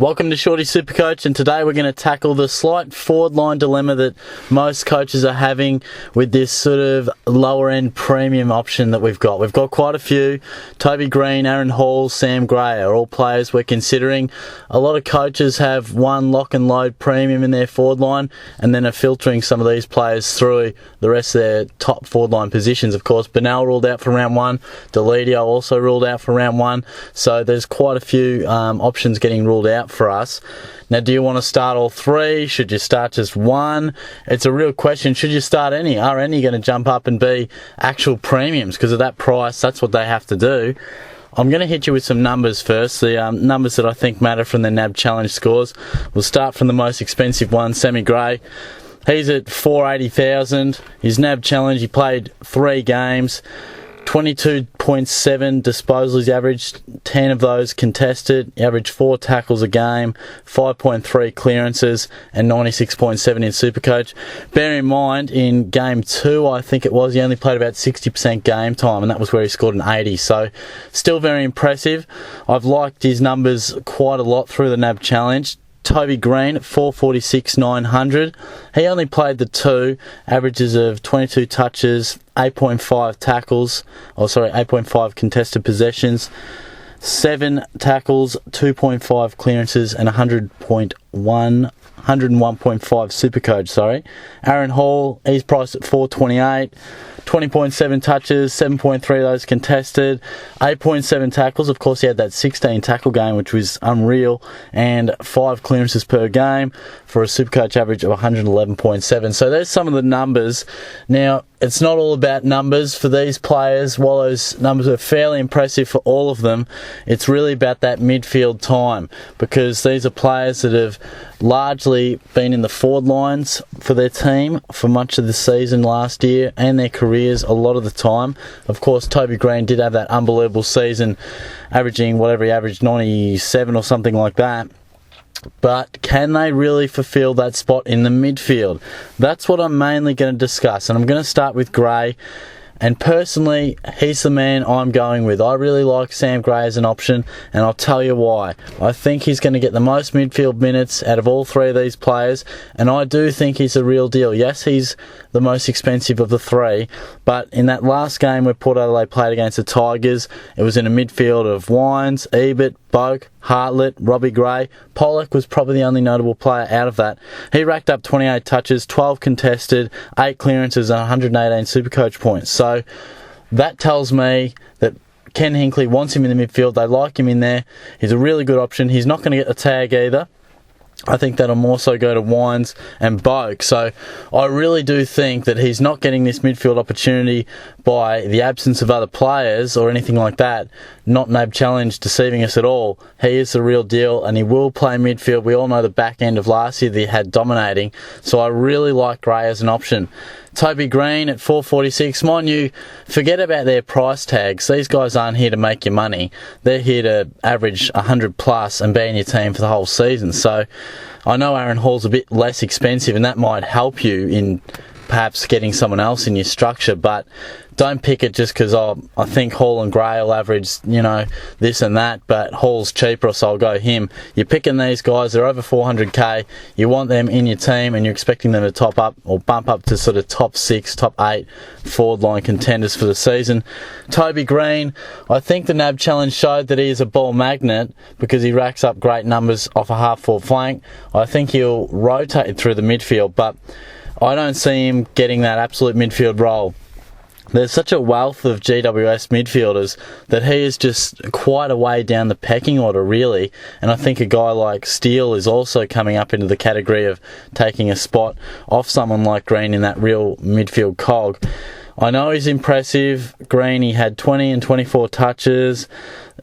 Welcome to Shorty SuperCoach, and today we're going to tackle the slight forward line dilemma that most coaches are having with this sort of lower end premium option that we've got. We've got quite a few. Toby, Greene, Aaron Hall, Sam Gray are all players we're considering. A lot of coaches have one lock and load premium in their forward line and then are filtering some of these players through the rest of their top forward line positions. Of course, Bernal ruled out for round one. Deledio also ruled out for round one. So there's quite a few options getting ruled out for us. Now, do you want to start all three? Should you start just one? It's a real question. Should you start any? Are any going to jump up and be actual premiums? Because of that price, that's what they have to do. I'm going to hit you with some numbers first, the numbers that I think matter from the NAB Challenge scores. We'll start from the most expensive one, Sammy Gray. He's at 480,000. His NAB Challenge, he played 3 games. 22.7 disposals averaged, 10 of those contested. He averaged 4 tackles a game, 5.3 clearances, and 96.7 in SuperCoach. Bear in mind, in game 2, I think it was, he only played about 60% game time, and that was where he scored an 80. So, still very impressive. I've liked his numbers quite a lot through the NAB Challenge. Toby Greene at 446,900. He only played the 2, averages of 22 touches, 8.5 tackles, 8.5 contested possessions, 7 tackles, 2.5 clearances, and 101.5 SuperCoach, Aaron Hall, he's priced at 428. 20.7 touches, 7.3 of those contested, 8.7 tackles. Of course, he had that 16 tackle game, which was unreal, and 5 clearances per game for a SuperCoach average of 111.7. So there's some of the numbers. Now, it's not all about numbers for these players. While those numbers are fairly impressive for all of them, it's really about that midfield time, because these are players that have largely been in the forward lines for their team for much of the season last year and their careers a lot of the time. Of course, Toby Greene did have that unbelievable season, averaging whatever he averaged, 97 or something like that. But can they really fulfill that spot in the midfield? That's what I'm mainly going to discuss, and I'm going to start with Gray. And personally, he's the man I'm going with. I really like Sam Gray as an option, and I'll tell you why. I think he's going to get the most midfield minutes out of all 3 of these players, and I do think he's a real deal. Yes, he's the most expensive of the 3, but in that last game where Port Adelaide played against the Tigers, it was in a midfield of Wines, Ebert, Boak, Hartlett, Robbie Gray. Pollock was probably the only notable player out of that. He racked up 28 touches, 12 contested, 8 clearances, and 118 SuperCoach points. So that tells me that Ken Hinkley wants him in the midfield. They like him in there. He's a really good option. He's not going to get the tag either. I think that'll more so go to Wines and Boak. So I really do think that he's not getting this midfield opportunity by the absence of other players or anything like that. Not NAB Challenge deceiving us at all. He is the real deal, and he will play midfield. We all know the back end of last year that he had dominating. So I really like Gray as an option. Toby Greene at 446. Mind you, forget about their price tags. These guys aren't here to make you money. They're here to average 100 plus and be in your team for the whole season. So I know Aaron Hall's a bit less expensive, and that might help you in perhaps getting someone else in your structure, but don't pick it just because I think Hall and Gray will average, this and that, but Hall's cheaper, so I'll go him. You're picking these guys, they're over 400k, you want them in your team, and you're expecting them to top up or bump up to sort of top 6, top 8 forward line contenders for the season. Toby Greene, I think the NAB Challenge showed that he is a ball magnet because he racks up great numbers off a half-forward flank. I think he'll rotate through the midfield, but I don't see him getting that absolute midfield role. There's such a wealth of GWS midfielders that he is just quite a way down the pecking order, really. And I think a guy like Steele is also coming up into the category of taking a spot off someone like Greene in that real midfield cog. I know he's impressive. Greene, he had 20 and 24 touches.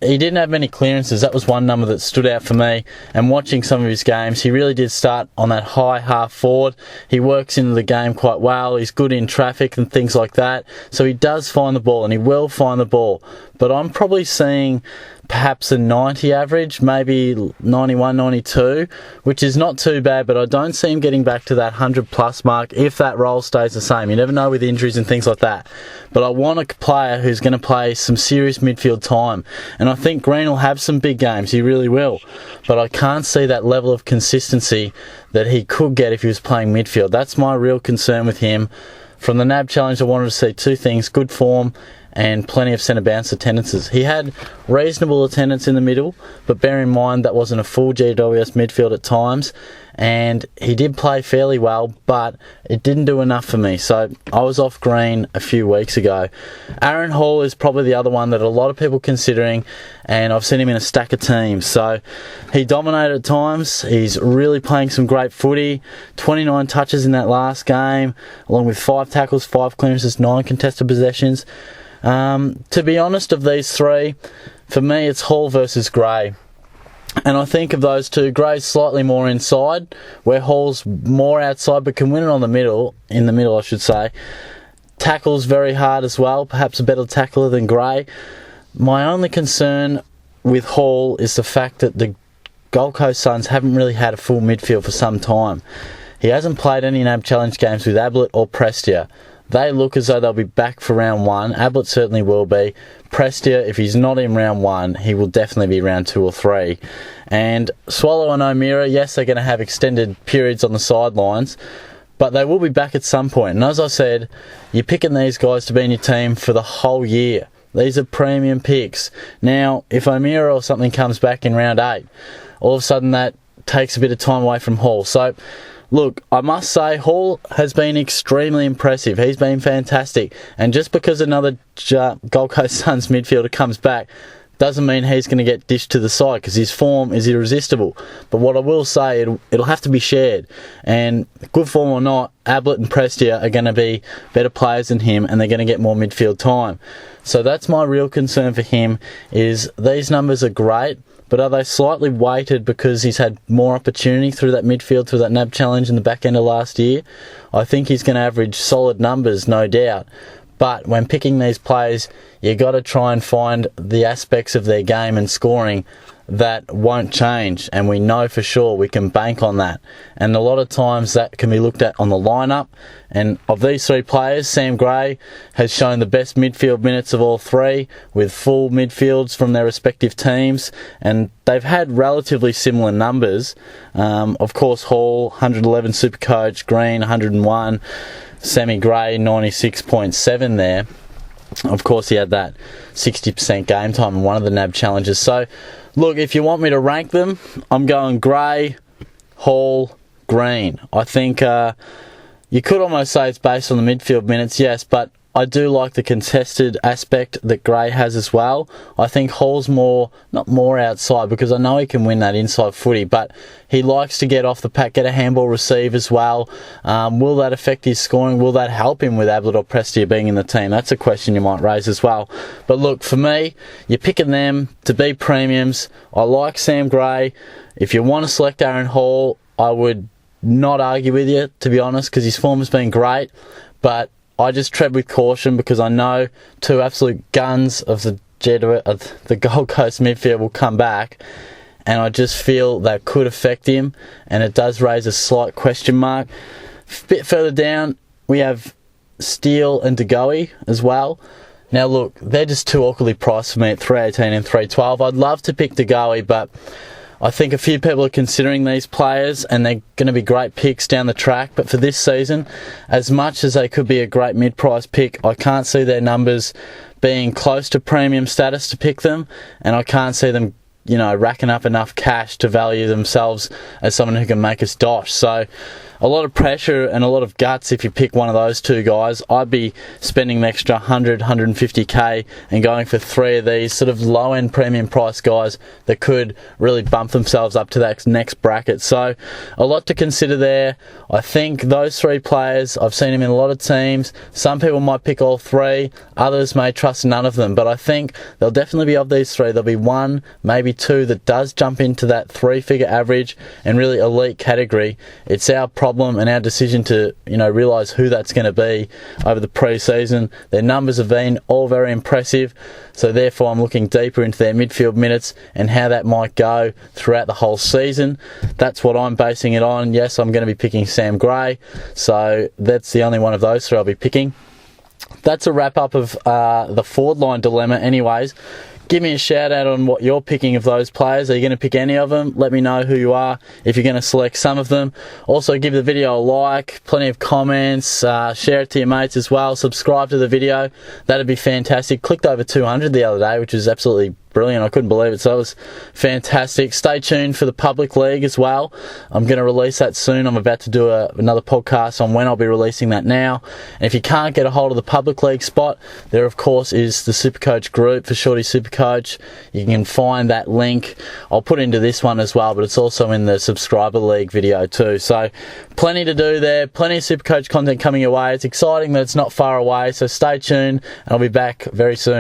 He didn't have many clearances. That was one number that stood out for me. And watching some of his games, he really did start on that high half forward. He works into the game quite well. He's good in traffic and things like that. So he does find the ball, and he will find the ball. But I'm probably seeing perhaps a 90 average, maybe 91, 92, which is not too bad, but I don't see him getting back to that 100 plus mark if that role stays the same. You never know with injuries and things like that. But I want a player who's going to play some serious midfield time. And I think Greene will have some big games, he really will. But I can't see that level of consistency that he could get if he was playing midfield. That's my real concern with him. From the NAB Challenge, I wanted to see two things: good form and plenty of centre bounce attendances. He had reasonable attendance in the middle, but bear in mind that wasn't a full GWS midfield at times, and he did play fairly well, but it didn't do enough for me. So I was off Greene a few weeks ago. Aaron Hall is probably the other one that a lot of people are considering, and I've seen him in a stack of teams. So he dominated at times. He's really playing some great footy. 29 touches in that last game, along with 5 tackles, 5 clearances, 9 contested possessions. To be honest, of these three, for me it's Hall versus Gray. And I think of those two, Gray's slightly more inside, where Hall's more outside, but can win it on the middle, in the middle I should say. Tackles very hard as well, perhaps a better tackler than Gray. My only concern with Hall is the fact that the Gold Coast Suns haven't really had a full midfield for some time. He hasn't played any NAB Challenge games with Ablett or Prestia. They look as though they'll be back for round 1. Ablett certainly will be. Prestia, if he's not in round 1, he will definitely be round 2 or 3. And Swallow and O'Meara, yes, they're going to have extended periods on the sidelines, but they will be back at some point. And as I said, you're picking these guys to be in your team for the whole year. These are premium picks. Now, if O'Meara or something comes back in round 8, all of a sudden that takes a bit of time away from Hall. So, look, I must say, Hall has been extremely impressive. He's been fantastic. And just because another Gold Coast Suns midfielder comes back doesn't mean he's going to get dished to the side, because his form is irresistible. But what I will say, it'll have to be shared. And good form or not, Ablett and Prestia are going to be better players than him, and they're going to get more midfield time. So that's my real concern for him, is these numbers are great, but are they slightly weighted because he's had more opportunity through that midfield, through that NAB Challenge in the back end of last year? I think he's going to average solid numbers, no doubt. But when picking these players, you got to try and find the aspects of their game and scoring that won't change, and we know for sure we can bank on that. And a lot of times that can be looked at on the lineup. And of these three players, Sam Gray has shown the best midfield minutes of all three, with full midfields from their respective teams, and they've had relatively similar numbers. Of course, Hall 111 SuperCoach, Greene 101, Sammy Gray 96.7 there. Of course, he had that 60% game time in one of the NAB challenges. So, look, if you want me to rank them, I'm going Gray, Hall, Greene. I think you could almost say it's based on the midfield minutes, yes, but I do like the contested aspect that Gray has as well. I think Hall's not more outside, because I know he can win that inside footy, but he likes to get off the pack, get a handball receive as well. Will that affect his scoring? Will that help him with Ablett or Prestia being in the team? That's a question you might raise as well. But look, for me, you're picking them to be premiums. I like Sam Gray. If you want to select Aaron Hall, I would not argue with you, to be honest, because his form has been great, but I just tread with caution, because I know two absolute guns of the Gold Coast midfield will come back, and I just feel that could affect him, and it does raise a slight question mark. A bit further down, we have Steele and DeGoey as well. Now look, they're just too awkwardly priced for me at 318 and 312. I'd love to pick DeGoey, but I think a few people are considering these players, and they're going to be great picks down the track. But for this season, as much as they could be a great mid-price pick, I can't see their numbers being close to premium status to pick them, and I can't see them, racking up enough cash to value themselves as someone who can make us dosh. So a lot of pressure and a lot of guts if you pick one of those two guys. I'd be spending an extra 100, 150k and going for three of these sort of low-end premium price guys that could really bump themselves up to that next bracket. So a lot to consider there. I think those three players, I've seen them in a lot of teams. Some people might pick all three, others may trust none of them, but I think there'll definitely be, of these three, there'll be one, maybe two that does jump into that 3-figure average and really elite category. It's our problem problem and our decision to, realise who that's going to be over the pre-season. Their numbers have been all very impressive, so therefore I'm looking deeper into their midfield minutes and how that might go throughout the whole season. That's what I'm basing it on. Yes, I'm going to be picking Sam Gray, so that's the only one of those three I'll be picking. That's a wrap up of the forward line dilemma anyways. Give me a shout out on what you're picking of those players. Are you going to pick any of them? Let me know who you are if you're going to select some of them. Also, give the video a like, plenty of comments, share it to your mates as well. Subscribe to the video. That'd be fantastic. Clicked over 200 the other day, which is absolutely brilliant. I couldn't believe it, so it was fantastic. Stay tuned for the public league as well. I'm going to release that soon. I'm about to do another podcast on when I'll be releasing that now. And if you can't get a hold of the public league spot, there of course is the SuperCoach group for Shorty SuperCoach. You can find that link. I'll put into this one as well, but it's also in the subscriber league video too. So plenty to do there, plenty of SuperCoach content coming your way. It's exciting that it's not far away, so stay tuned and I'll be back very soon.